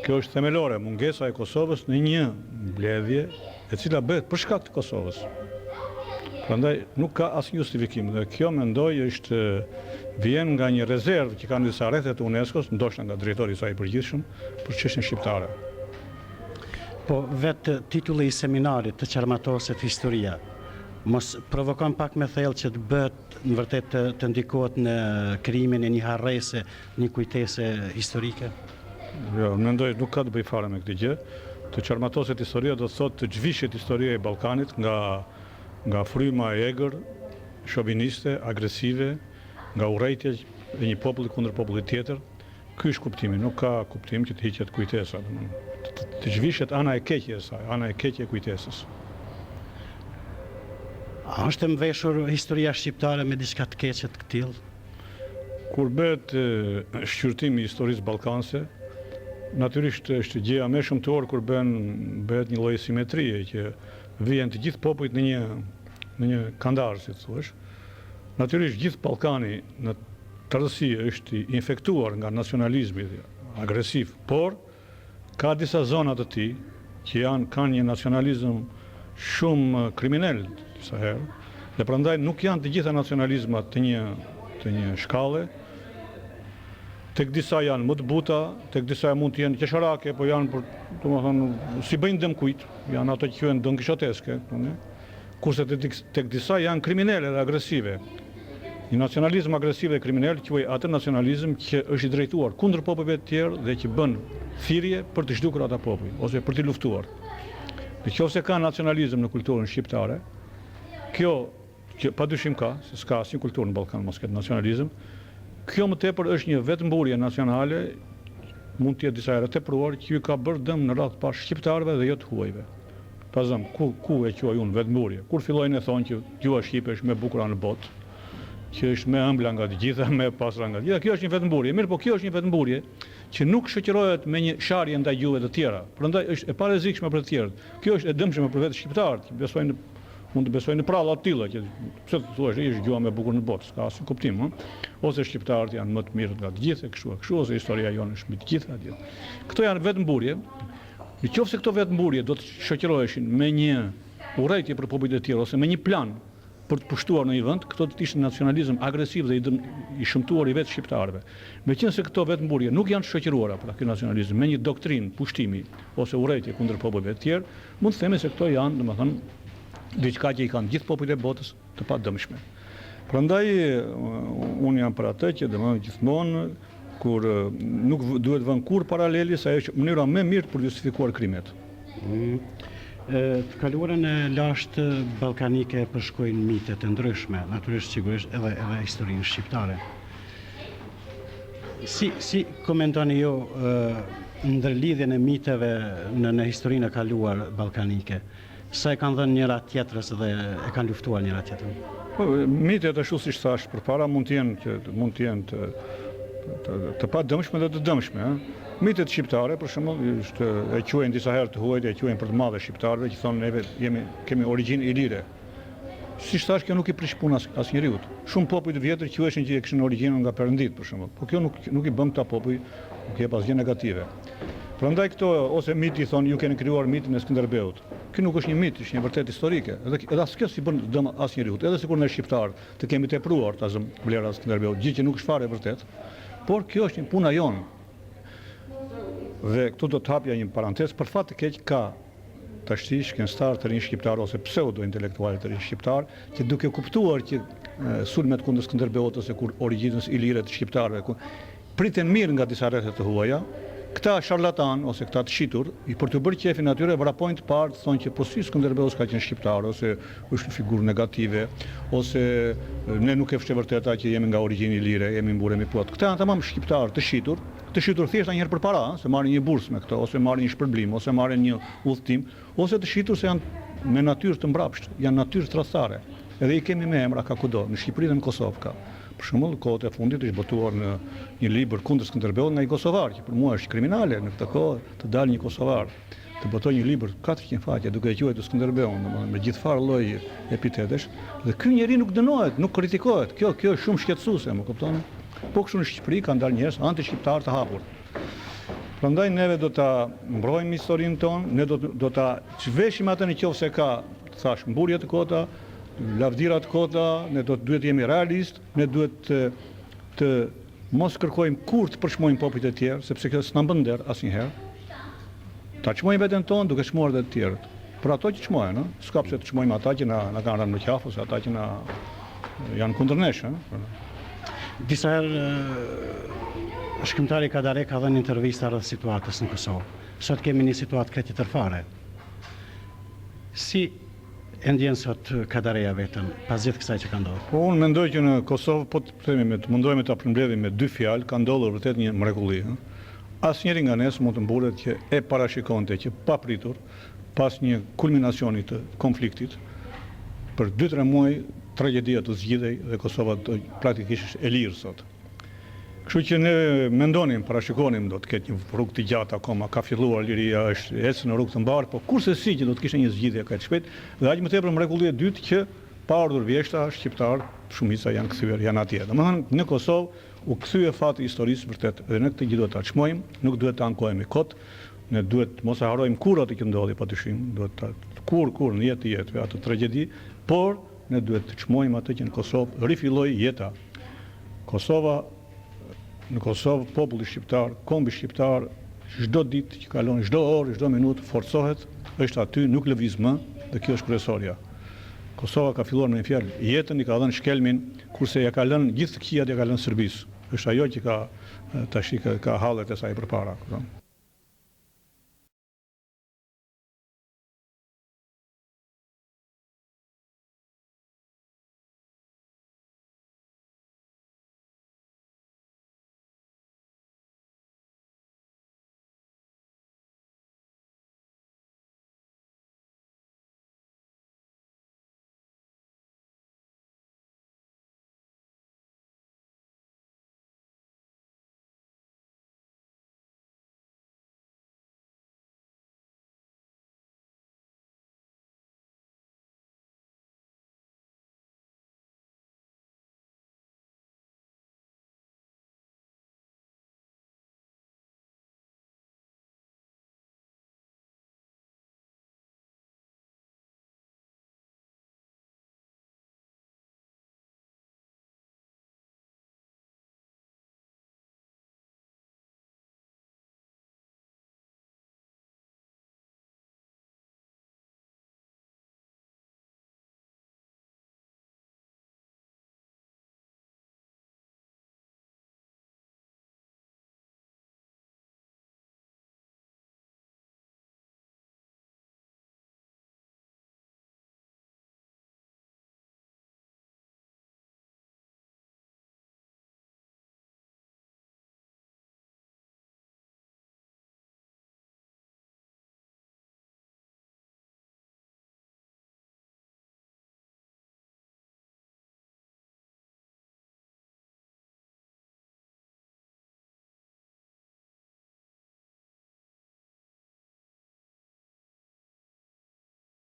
Kjo është themelore, mungesa e Kosovës në një mbledhje e cila bëhet për shkak të Kosovës. Prandaj nuk ka asnjë justifikim dhe kjo mendoj është vjen nga një rezervë që kanë disa rrethet të UNESCO-s, ndoshta nga drejtori i saj i përgjithshëm për çështjen shqiptare. Po vetë titulli i seminarit të qarmatoset historia, mos provokon pak me thellë që të bëhet në vërtet të ndikohet në krijimin e një harrese, një kujtese historike? Jo, mendoj nuk ka të bëjë fare me këtë gjë. Të qarmatoset historia do të thotë të zhvishet historia e Ballkanit nga fryma e egër, shoviniste, agresive, nga urrejtja e një populli kundër popullit tjetër. Ky është kuptimi, nuk ka kuptim që të hiqet kujtesa, të zhvishet ana e keqe e saj, ana e keqe e kujtesës. A është e mbveshur historia shqiptare me diçka të keqe të tillë? Kur bëhet shqyrtimi i historisë ballkanse, natyrisht është gjëja më shumëtor kur bëhet një lloj simetrie që vjen të gjithë popujt në një kandar, si thuash. Natyrisht gjithë Ballkani në tërësi është infektuar nga nacionalizmi agresiv, por ka disa zona të tij që kanë një nacionalizëm shumë kriminal disa herë, dhe prandaj nuk janë të gjitha nacionalizmat të një shkalle. Tek disa janë më të buta, tek disa mund të jenë qesharake, po janë për, domethënë, si bëjnë dëm kujt, janë ato që quhen don kishoteske, kurse tek disa janë kriminale dhe agresive. Një nacionalizëm agresiv dhe kriminal quhet atë nacionalizëm që është i drejtuar kundër popujve të tjerë dhe që bën thirrje për të zhdukur ata popull ose për të luftuar. Nëse ka nacionalizëm në kulturën shqiptare, kjo që padyshim ka, se s'ka asnjë kulturë në Ballkan mos ketë nacionalizëm. Kjo më tepër është një vetëmburje nacionale, mund të jetë disa herë tepruar, që ju ka bërë dëm në radhë pas shqiptarëve dhe jo të huajve. Pazëm, ku e quaj unë vetëmburje? Kur fillojnë e thonë që gjua shqipe është më e bukur në botë, që është më ëmbla nga të gjitha, më e pastra nga të gjitha, kjo është një vetëmburje. Mirë, po kjo është një vetëmburje që nuk shoqërohet me një sharje ndaj gjuhëve të tjera. Prandaj është e parezikshme për të tjerët. Kjo është e dëmshme për vetë shqiptarët, që besojnë mund të besojnë në pralla të tilla, që pse të thuash është gjua më e bukur në botë, s'ka asnjë kuptim, ose shqiptarët janë më të mirë nga të gjithë, kështu ose historia jonë është më të gjithë atje. Këto janë vetëmburje. Nëse këto vetëmburje do të shoqëroheshin me një urrejtje për popujt e tjerë ose me një plan për të pushtuar në një vend, këto do të ishin nacionalizëm agresiv dhe i shëmtuar i vetë shqiptarëve. Meqense këto vetëmburje nuk janë shoqëruara për ky nacionalizëm me një doktrinë pushtimi ose urrejtje kundër popujve të tjerë, mund të themi se këto janë, domethënë, diçka që i kanë gjithë popujt e botës të padëmshme. Prandaj unë jam për atë që domethënë gjithmonë kur nuk duhet vënë kurrë paraleli se ajo është mënyra më e mirë për të justifikuar krimet. Të kaluarën e lashtë ballkanike përshkojnë mite të ndryshme, natyrisht sigurisht edhe historinë shqiptare. Si komentoni ju ndërlidhjen e miteve në historinë e kaluar ballkanike? Sa e kanë dhënë njëra tjetrës dhe e kanë luftuar njëra tjetrën? Po, mitet ashtu siç thash, përpara mund të jenë të padëmshme dhe të dëmshme. Mitet shqiptare, për shembull, e quajnë disa herë të huajt, e quajnë për të madhe shqiptarëve, që thonë neve kemi origjinë ilire. Siç thash, kjo nuk i prish punën asnjëriut. Shumë popull të vjetër quheshin që kishin origjinën nga Perëndit, për shembull. Po kjo nuk i bën këta popull, nuk jep asgjë negative. Prandaj këto ose miti thonë ju keni krijuar mitin e Skënderbeut. Ky nuk është një mit, është një vërtet historike. Edhe as kjo si bën dëm asnjëriut. Edhe sikur ne shqiptar të kemi tepruar ta zëm vlera e Skënderbeut, gjë që nuk është fare e vërtet. Por kjo është një puna jonë. Dhe këtu do të hapja një parantezë për fat të keq ka tashti shkencëtar të rinj shqiptar ose pseudo intelektualë të rinj shqiptar që duke kuptuar që sulmet kundër Skënderbeut ose kur origjinës ilire të shqiptarëve priten mirë nga disa rrethe të huaja, këta sharlatan ose këta të shitur, për të bërë qefin atyre, vrapojnë të parë, thonë që po si Skënderbeu s'ka qenë shqiptar, ose është një figurë negative, ose ne nuk e fshë vërteta që jemi nga origjinë ilire, jemi mburemi plot. Këta janë tamam shqiptar të shitur thjesht njëherë përpara, se marrin një bursë me këto, ose marrin një shpërblim, ose marrin një udhëtim, ose të shitur se janë me natyrë të mbrapsht, janë natyrë tradhtare. Edhe i kemi me emra ka kudo, në Shqipëri dhe në Kosovë ka. Për shembull, kohët e fundit është botuar në një libër kundër Skënderbeut nga një kosovar, që për mua është kriminale në këtë kohë të dalë një kosovar, të botoj një libër 400 faqe duke e quajtur Skënderbeun, me gjithë farë lloj epitetesh, dhe ky njeri nuk dënohet, nuk kritikohet. Kjo është shumë shqetësuese, më kupton? Po kështu në Shqipëri kanë dalë njerëz anti-shqiptar të hapur. Prandaj neve do ta mbrojmë historinë tonë, ne do ta çveshim atë në qoftë se ka, thash, mburje të kota, lavdira të kota, ne duhet të jemi realist, ne duhet të mos kërkojmë kur të përçmojmë popujt e tjerë, sepse kjo s'na bën nder asnjëherë. Ta çmojmë veten tonë duke çmuar edhe të tjerët. Për ato që çmojnë, s'ka pse të çmojmë ata që na kanë rënë në qafë ose ata që na janë kundër nesh, Disa herë shkrimtari Kadare ka dhënë intervista rreth situatës në Kosovë. Sot kemi një situatë krejt tërfare. Si e ndjen sot Kadareja vetëm pas gjithë kësaj që ka ndodhur? Po unë mendoj që në Kosovë, po të themi, të mundohemi ta përmbledhim me dy fjalë, ka ndodhur vërtet një mrekulli. Asnjëri nga ne mund të mbulet që e parashikonte që papritur, pas një kulminacioni të konfliktit, për 2-3 muaj tragjedia të zgjidhej dhe Kosova praktikisht e lirë sot. Kështu që ne mendonim, parashikonim do të ketë një rrugë të gjatë akoma, ka filluar liria, është ecë në rrugë të mbarë, po kurse si që do të kishte një zgjidhje kaq shpejt, dhe aq më tepër mrekullia e dytë që pa ardhur vjeshta shqiptar, shumica janë kthyer, janë atje. Domethënë në Kosovë u kthye fati historisë vërtet, dhe ne këtë gjë duhet ta çmojmë, nuk duhet ta ankohemi kot, ne duhet mos e harrojmë kur atë që ndodhi padyshim, duhet ta kur në jetë atë tragjedi, por ne duhet të çmojmë atë që në Kosovë rifilloi jeta. Në Kosovë populli shqiptar, kombi shqiptar, çdo ditë që kalon, çdo orë, çdo minutë forcohet, është aty, nuk lëviz më, dhe kjo është kryesorja. Kosova ka filluar me një fjalë, jetën i ka dhënë shkelmin, kurse ja ka lënë gjithë këqijat ja ka lënë Serbisë. Është ajo që ka tash ka hallet e saj përpara.